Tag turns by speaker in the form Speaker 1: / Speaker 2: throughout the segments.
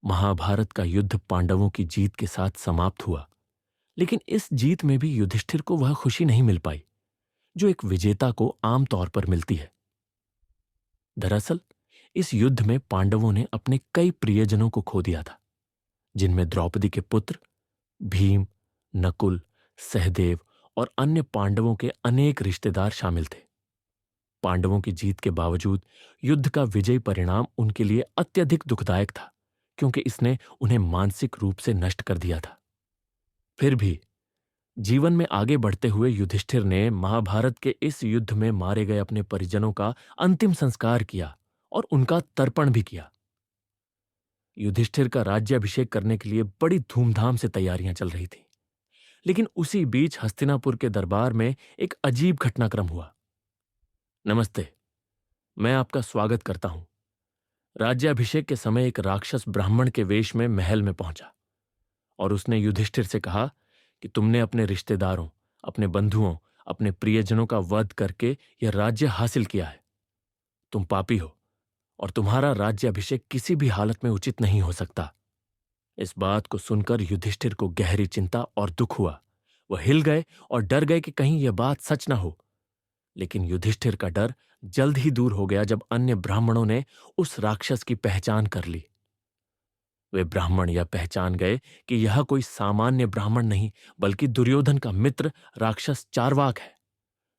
Speaker 1: महाभारत का युद्ध पांडवों की जीत के साथ समाप्त हुआ, लेकिन इस जीत में भी युधिष्ठिर को वह खुशी नहीं मिल पाई जो एक विजेता को आम तौर पर मिलती है। दरअसल इस युद्ध में पांडवों ने अपने कई प्रियजनों को खो दिया था, जिनमें द्रौपदी के पुत्र भीम, नकुल, सहदेव और अन्य पांडवों के अनेक रिश्तेदार शामिल थे। पांडवों की जीत के बावजूद युद्ध का विजयी परिणाम उनके लिए अत्यधिक दुखदायक था, क्योंकि इसने उन्हें मानसिक रूप से नष्ट कर दिया था। फिर भी जीवन में आगे बढ़ते हुए युधिष्ठिर ने महाभारत के इस युद्ध में मारे गए अपने परिजनों का अंतिम संस्कार किया और उनका तर्पण भी किया। युधिष्ठिर का राज्याभिषेक करने के लिए बड़ी धूमधाम से तैयारियां चल रही थीं, लेकिन उसी बीच हस्तिनापुर के दरबार में एक अजीब घटनाक्रम हुआ। नमस्ते, मैं आपका स्वागत करता हूं। राज्याभिषेक के समय एक राक्षस ब्राह्मण के वेश में महल में पहुंचा और उसने युधिष्ठिर से कहा कि तुमने अपने रिश्तेदारों, अपने बंधुओं, अपने प्रियजनों का वध करके यह राज्य हासिल किया है। तुम पापी हो और तुम्हारा राज्याभिषेक किसी भी हालत में उचित नहीं हो सकता। इस बात को सुनकर युधिष्ठिर को गहरी चिंता और दुख हुआ। वह हिल गए और डर गए कि कहीं यह बात सच न हो। लेकिन युधिष्ठिर का डर जल्द ही दूर हो गया जब अन्य ब्राह्मणों ने उस राक्षस की पहचान कर ली। वे ब्राह्मण यह पहचान गए कि यह कोई सामान्य ब्राह्मण नहीं, बल्कि दुर्योधन का मित्र राक्षस चार्वाक है,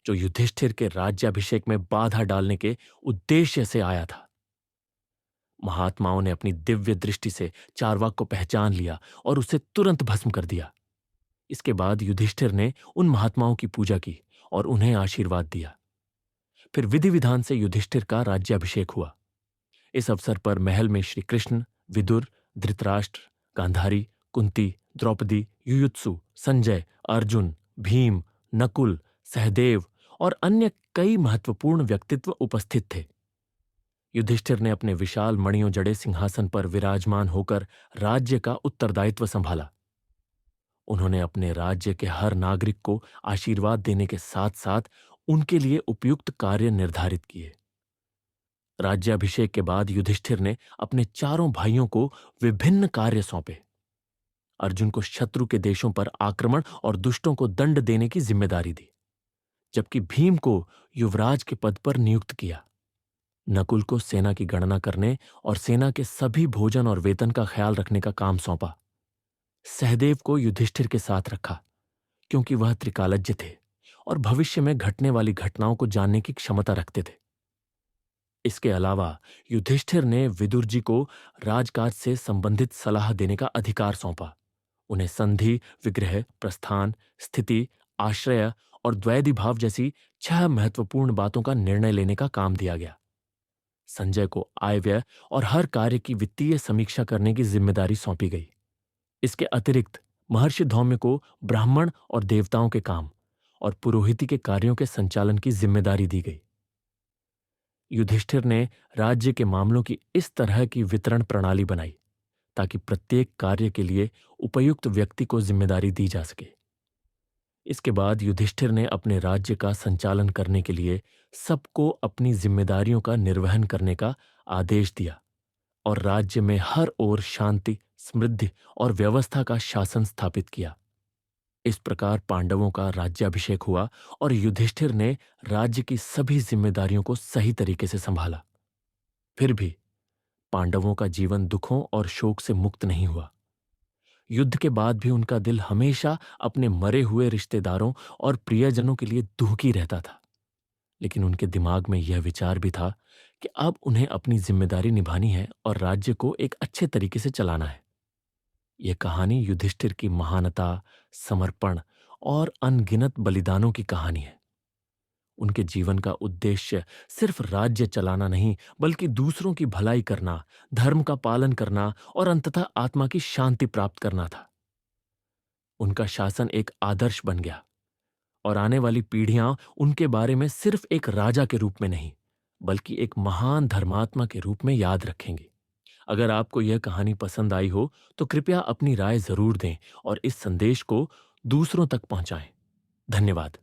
Speaker 1: जो युधिष्ठिर के राज्याभिषेक में बाधा डालने के उद्देश्य से आया था। महात्माओं ने अपनी दिव्य दृष्टि से चार्वाक को पहचान लिया और उसे तुरंत भस्म कर दिया। इसके बाद युधिष्ठिर ने उन महात्माओं की पूजा की और उन्हें आशीर्वाद दिया। फिर विधि विधान से युधिष्ठिर का राज्याभिषेक हुआ। इस अवसर पर महल में श्री कृष्ण, विदुर, धृतराष्ट्र, गांधारी, कुंती, द्रौपदी, युयुत्सु, संजय, अर्जुन, भीम, नकुल, सहदेव और अन्य कई महत्वपूर्ण व्यक्तित्व उपस्थित थे। युधिष्ठिर ने अपने विशाल मणियों जड़े सिंहासन पर विराजमान होकर राज्य का उत्तरदायित्व संभाला। उन्होंने अपने राज्य के हर नागरिक को आशीर्वाद देने के साथ साथ उनके लिए उपयुक्त कार्य निर्धारित किए। राज्याभिषेक के बाद युधिष्ठिर ने अपने चारों भाइयों को विभिन्न कार्य सौंपे। अर्जुन को शत्रु के देशों पर आक्रमण और दुष्टों को दंड देने की जिम्मेदारी दी, जबकि भीम को युवराज के पद पर नियुक्त किया। नकुल को सेना की गणना करने और सेना के सभी भोजन और वेतन का ख्याल रखने का काम सौंपा। सहदेव को युधिष्ठिर के साथ रखा, क्योंकि वह त्रिकालज्ञ थे और भविष्य में घटने वाली घटनाओं को जानने की क्षमता रखते थे। इसके अलावा युधिष्ठिर ने विदुर जी को राजकाज से संबंधित सलाह देने का अधिकार सौंपा। उन्हें संधि, विग्रह, प्रस्थान, स्थिति, आश्रय और द्वैधी भाव जैसी 6 महत्वपूर्ण बातों का निर्णय लेने का काम दिया गया। संजय को आय व्यय और हर कार्य की वित्तीय समीक्षा करने की जिम्मेदारी सौंपी गई। इसके अतिरिक्त महर्षि धौम्य को ब्राह्मण और देवताओं के काम और पुरोहिती के कार्यों के संचालन की जिम्मेदारी दी गई। युधिष्ठिर ने राज्य के मामलों की इस तरह की वितरण प्रणाली बनाई ताकि प्रत्येक कार्य के लिए उपयुक्त व्यक्ति को जिम्मेदारी दी जा सके। इसके बाद युधिष्ठिर ने अपने राज्य का संचालन करने के लिए सबको अपनी जिम्मेदारियों का निर्वहन करने का आदेश दिया और राज्य में हर ओर शांति, समृद्धि और व्यवस्था का शासन स्थापित किया। इस प्रकार पांडवों का राज्याभिषेक हुआ और युधिष्ठिर ने राज्य की सभी जिम्मेदारियों को सही तरीके से संभाला। फिर भी पांडवों का जीवन दुखों और शोक से मुक्त नहीं हुआ। युद्ध के बाद भी उनका दिल हमेशा अपने मरे हुए रिश्तेदारों और प्रियजनों के लिए दुखी रहता था। लेकिन उनके दिमाग में यह विचार भी था कि अब उन्हें अपनी जिम्मेदारी निभानी है और राज्य को एक अच्छे तरीके से चलाना है। यह कहानी युधिष्ठिर की महानता, समर्पण और अनगिनत बलिदानों की कहानी है। उनके जीवन का उद्देश्य सिर्फ राज्य चलाना नहीं, बल्कि दूसरों की भलाई करना, धर्म का पालन करना और अंततः आत्मा की शांति प्राप्त करना था। उनका शासन एक आदर्श बन गया और आने वाली पीढ़ियां उनके बारे में सिर्फ एक राजा के रूप में नहीं, बल्कि एक महान धर्मात्मा के रूप में याद रखेंगे। अगर आपको यह कहानी पसंद आई हो तो कृपया अपनी राय जरूर दें और इस संदेश को दूसरों तक पहुंचाएं। धन्यवाद।